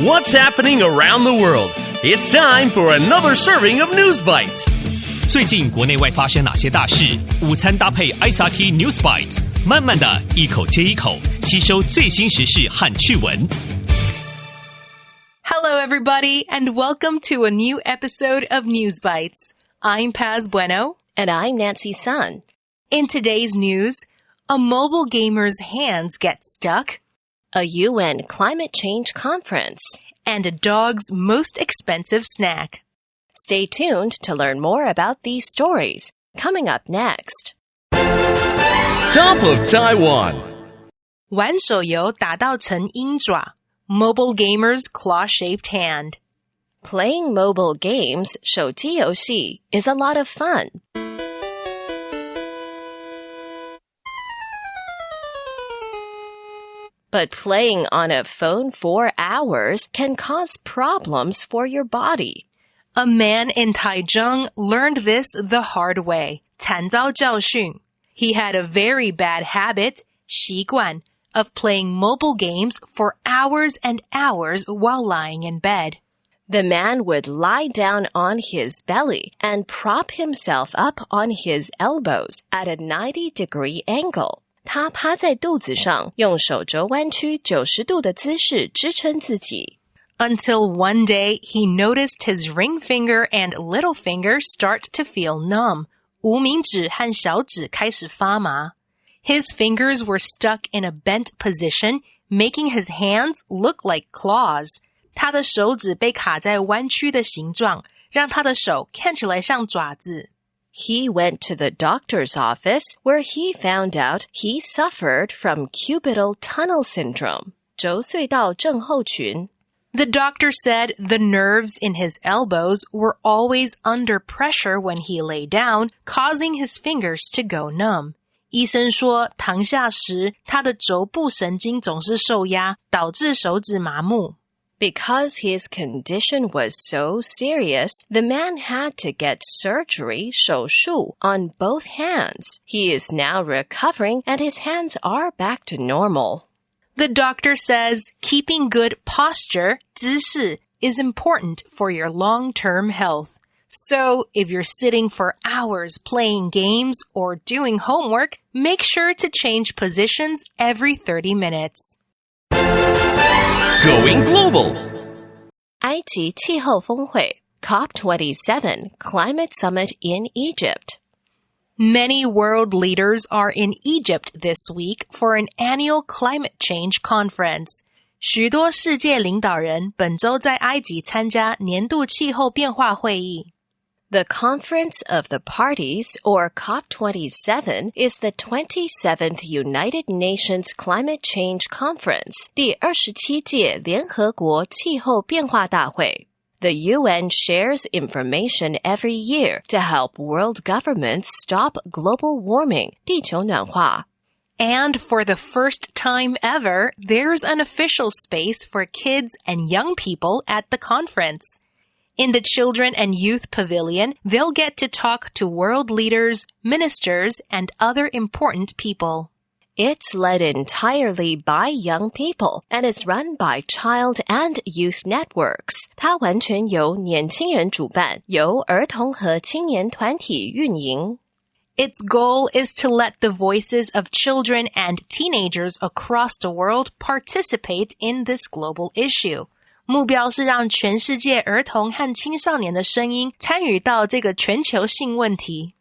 What's happening around the world? It's time for another serving of News Bites. 最近国内外发生哪些大事？午餐搭配 ICT News Bites， 慢慢的一口接一口吸收最新时事和趣闻。Hello, everybody, and welcome to a new episode of News Bites. I'm Paz Bueno. And I'm Nancy Sun. In today's news, a mobile gamer's hands get stuck, A UN climate change conference, and a dog's most expensive snack. Stay tuned to learn more about these stories. Coming up next. Top of Taiwan. 玩手游打到成鹰爪 Mobile gamer's claw-shaped hand. Playing mobile games, 手机游戏, is a lot of fun. But playing on a phone for hours can cause problems for your body. A man in Taichung learned this the hard way. 惨遭教训. He had a very bad habit, 习惯, of playing mobile games for hours and hours while lying in bed. The man would lie down on his belly and prop himself up on his elbows at a 90-degree angle. 他趴在肚子上，用手肘弯曲90度的姿势支撑自己。Until one day, he noticed his ring finger and little finger start to feel numb. 无名指和小指开始发麻. His fingers were stuck in a bent position, making his hands look like claws. 他的手指被卡在弯曲的形状，让他的手看起来像爪子。He went to the doctor's office where he found out he suffered from cubital tunnel syndrome, 轴隧道症候群。The doctor said the nerves in his elbows were always under pressure when he lay down, causing his fingers to go numb. 医生说，躺下时，他的肘部神经总是受压，导致手指麻木。Because his condition was so serious, the man had to get surgery, 手术, on both hands. He is now recovering and his hands are back to normal. The doctor says keeping good posture, 姿势, is important for your long-term health. So, if you're sitting for hours playing games or doing homework, make sure to change positions every 30 minutes. Going global. 埃及气候峰会 COP27 Climate Summit in Egypt. Many world leaders are in Egypt this week for an annual climate change conference. 许多世界领导人本周在埃及参加年度气候变化会议。The Conference of the Parties, or COP27, is the 27th United Nations Climate Change Conference, 第27届联合国气候变化大会。The UN shares information every year to help world governments stop global warming, 地球暖化。And for the first time ever, there's an official space for kids and young people at the conference. In the Children and Youth Pavilion, they'll get to talk to world leaders, ministers, and other important people. It's led entirely by young people and is run by child and youth networks. 它完全由年轻人主办，由儿童和青年团体运营。Its goal is to let the voices of children and teenagers across the world participate in this global issue. 目标是让全世界儿童和青少年的声音参与到这个全球性问题。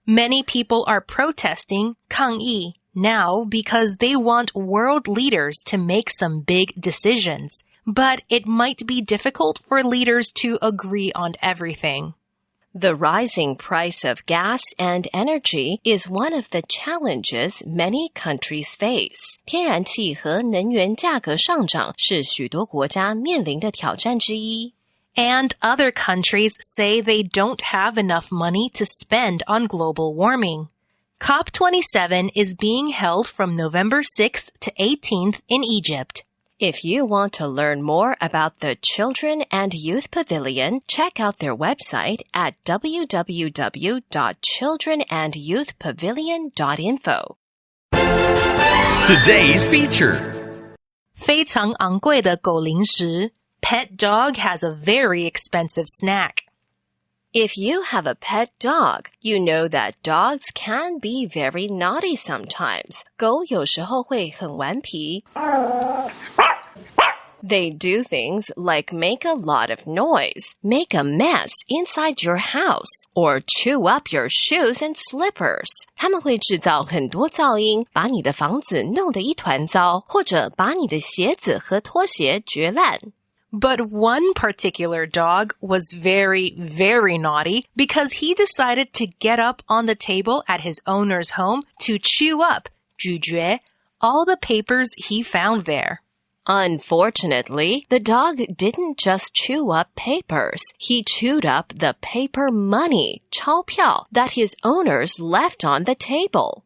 Many people are protesting, 抗议 now because they want world leaders to make some big decisions. But it might be difficult for leaders to agree on everything. The rising price of gas and energy is one of the challenges many countries face. 天然气和能源价格上涨是许多国家面临的挑战之一。And other countries say they don't have enough money to spend on global warming. COP27 is being held from November 6th to 18th in Egypt. If you want to learn more about the Children and Youth Pavilion, check out their website at www.childrenandyouthpavilion.info. Today's feature. 非常昂贵的狗零食 pet dog has a very expensive snack. If you have a pet dog, you know that dogs can be very naughty sometimes. 狗有时候会很顽皮。They do things like make a lot of noise, make a mess inside your house, or chew up your shoes and slippers. 他们会制造很多噪音，把你的房子弄得一团糟，或者把你的鞋子和拖鞋掘烂。But one particular dog was very, very naughty because he decided to get up on the table at his owner's home to chew up, 咀嚼, all the papers he found there. Unfortunately, the dog didn't just chew up papers. He chewed up the paper money, 钞票, that his owners left on the table.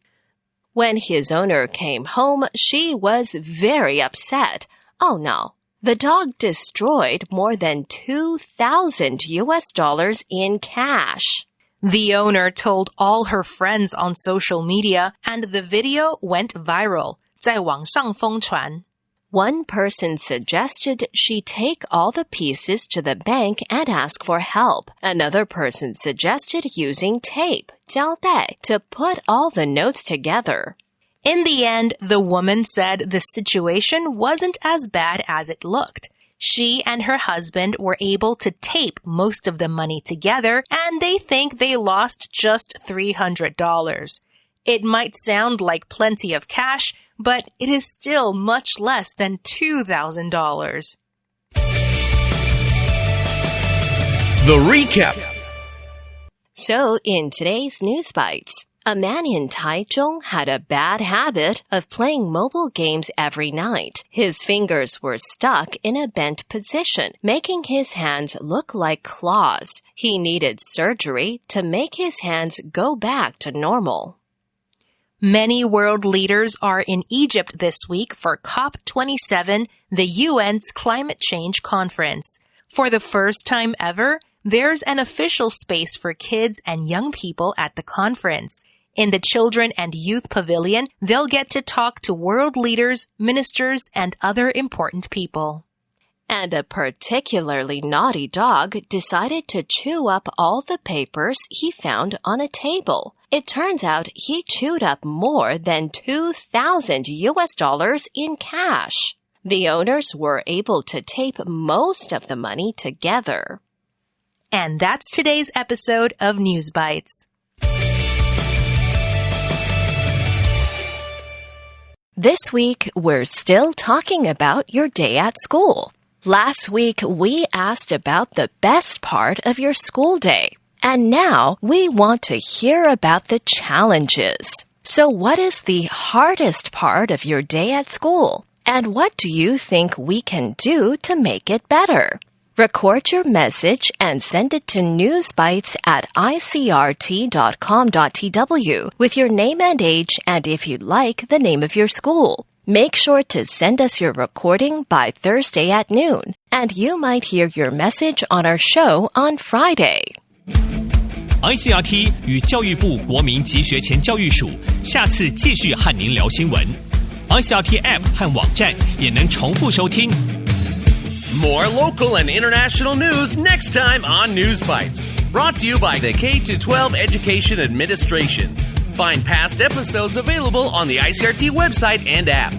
When his owner came home, she was very upset. Oh no, the dog destroyed more than $2,000 in cash. The owner told all her friends on social media, and the video went viral. 在网上疯传。One person suggested she take all the pieces to the bank and ask for help. Another person suggested using tape, 胶带, to put all the notes together. In the end, the woman said the situation wasn't as bad as it looked. She and her husband were able to tape most of the money together, and they think they lost just $300. It might sound like plenty of cash, but it is still much less than $2,000. The recap. So, in today's News Bites, a man in Taichung had a bad habit of playing mobile games every night. His fingers were stuck in a bent position, making his hands look like claws. He needed surgery to make his hands go back to normal. Many world leaders are in Egypt this week for COP27, the UN's climate change conference. For the first time ever, there's an official space for kids and young people at the conference. In the Children and Youth Pavilion, they'll get to talk to world leaders, ministers, and other important people. And a particularly naughty dog decided to chew up all the papers he found on a table. It turns out he chewed up more than $2,000 in cash. The owners were able to tape most of the money together. And that's today's episode of News Bites. This week, we're still talking about your day at school. Last week, we asked about the best part of your school day. And now, we want to hear about the challenges. So what is the hardest part of your day at school? And what do you think we can do to make it better? Record your message and send it to newsbites@icrt.com.tw with your name and age and, if you'd like, the name of your school. Make sure to send us your recording by Thursday at noon, and you might hear your message on our show on Friday. ICRT 与教育部国民及学前教育署下次继续和您聊新闻。ICRT App 和网站也能重复收听。More local and international news next time on News Bites. Brought to you by the K-12 Education Administration. Find past episodes available on the ICRT website and app.